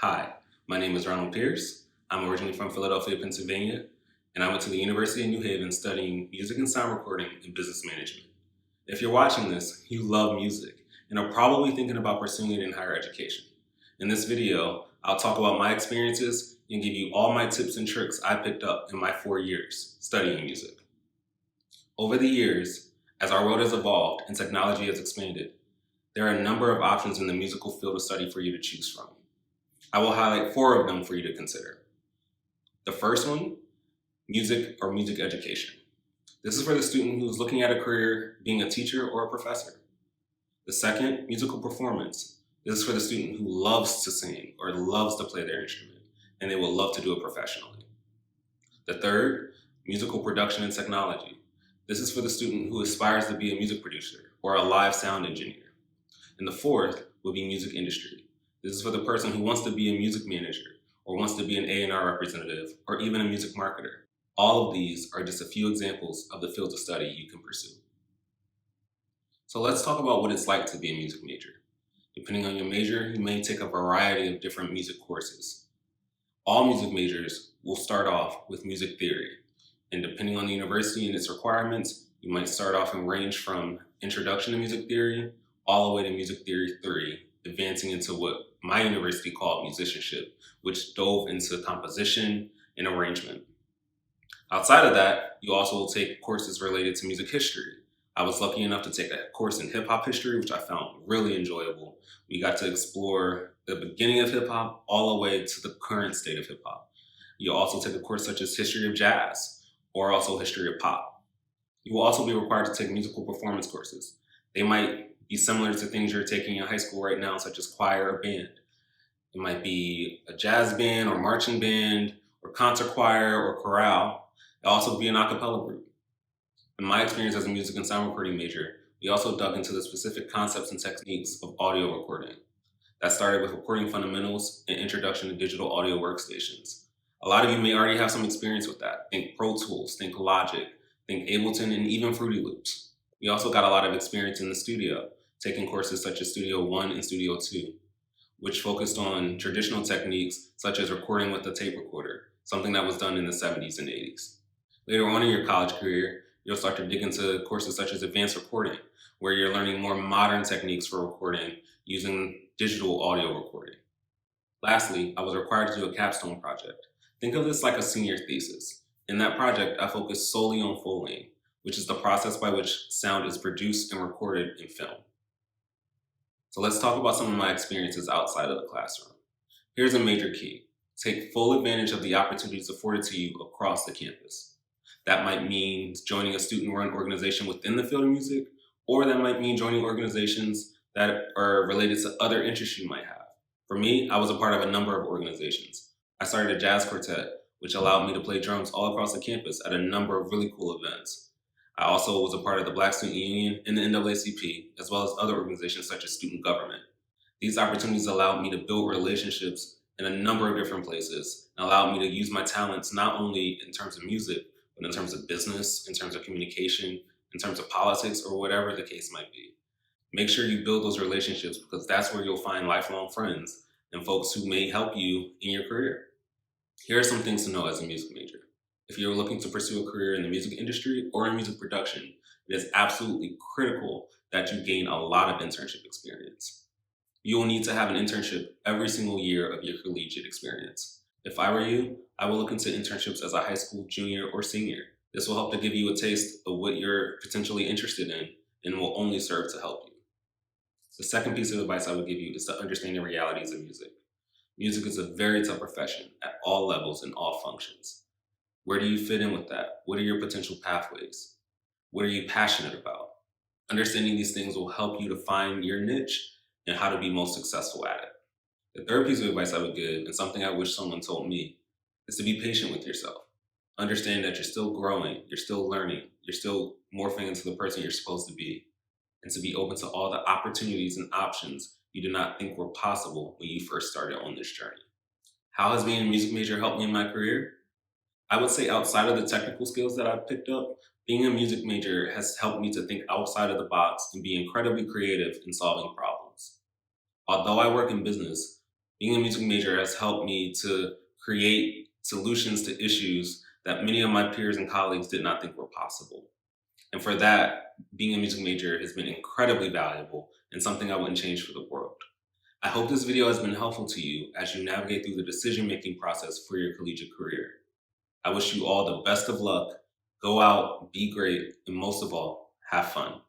Hi, my name is Ronald. I'm originally from Philadelphia, Pennsylvania, and I went to the University of New Haven studying music and sound recording and business management. If you're watching this, you love music and are probably thinking about pursuing it in higher education. In this video, I'll talk about my experiences and give you all my tips and tricks I picked up in my 4 years studying music. Over the years, as our world has evolved and technology has expanded, there are a number of options in the musical field of study for you to choose from. I will highlight 4 of them for you to consider. The first one, music or music education. This is for the student who is looking at a career being a teacher or a professor. The second, musical performance. This is for the student who loves to sing or loves to play their instrument, and they will love to do it professionally. The third, musical production and technology. This is for the student who aspires to be a music producer or a live sound engineer. And the fourth would be music industry. This is for the person who wants to be a music manager or wants to be an A&R representative or even a music marketer. All of these are just a few examples of the fields of study you can pursue. So let's talk about what it's like to be a music major. Depending on your major, you may take a variety of different music courses. All music majors will start off with music theory, and depending on the university and its requirements, you might start off and range from introduction to music theory all the way to music theory 3, advancing into what my university called musicianship, which dove into composition and arrangement. Outside of that, you also will take courses related to music history. I was lucky enough to take a course in hip hop history, which I found really enjoyable. We got to explore the beginning of hip hop all the way to the current state of hip hop. You'll also take a course such as history of jazz or also history of pop. You will also be required to take musical performance courses. They might be similar to things you're taking in high school right now, such as choir or band. It might be a jazz band or marching band or concert choir or chorale. It'll also be an a cappella group. In my experience as a music and sound recording major, we also dug into the specific concepts and techniques of audio recording. That started with recording fundamentals and introduction to digital audio workstations. A lot of you may already have some experience with that. Think Pro Tools, think Logic, think Ableton, and even Fruity Loops. We also got a lot of experience in the studio, taking courses such as Studio 1 and Studio 2, which focused on traditional techniques such as recording with a tape recorder, something that was done in the 70s and 80s. Later on in your college career, you'll start to dig into courses such as advanced recording, where you're learning more modern techniques for recording using digital audio recording. Lastly, I was required to do a capstone project. Think of this like a senior thesis. In that project, I focused solely on folding, which is the process by which sound is produced and recorded in film. So let's talk about some of my experiences outside of the classroom. Here's a major key. Take full advantage of the opportunities afforded to you across the campus. That might mean joining a student-run organization within the field of music, or that might mean joining organizations that are related to other interests you might have. For me, I was a part of a number of organizations. I started a jazz quartet, which allowed me to play drums all across the campus at a number of really cool events. I also was a part of the Black Student Union and the NAACP, as well as other organizations such as student government. These opportunities allowed me to build relationships in a number of different places and allowed me to use my talents not only in terms of music, but in terms of business, in terms of communication, in terms of politics, or whatever the case might be. Make sure you build those relationships because that's where you'll find lifelong friends and folks who may help you in your career. Here are some things to know as a music major. If you're looking to pursue a career in the music industry or in music production, it is absolutely critical that you gain a lot of internship experience. You will need to have an internship every single year of your collegiate experience. If I were you, I would look into internships as a high school junior or senior. This will help to give you a taste of what you're potentially interested in and will only serve to help you. The second piece of advice I would give you is to understand the realities of music. Music is a very tough profession at all levels and all functions. Where do you fit in with that? What are your potential pathways? What are you passionate about? Understanding these things will help you to find your niche and how to be most successful at it. The third piece of advice I would give, and something I wish someone told me, is to be patient with yourself. Understand that you're still growing, you're still learning, you're still morphing into the person you're supposed to be, and to be open to all the opportunities and options you did not think were possible when you first started on this journey. How has being a music major helped me in my career? I would say outside of the technical skills that I've picked up, being a music major has helped me to think outside of the box and be incredibly creative in solving problems. Although I work in business, Being a music major has helped me to create solutions to issues that many of my peers and colleagues did not think were possible. And for that, being a music major has been incredibly valuable and something I wouldn't change for the world. I hope this video has been helpful to you as you navigate through the decision-making process for your collegiate career. I wish you all the best of luck. Go out, be great, and most of all, have fun.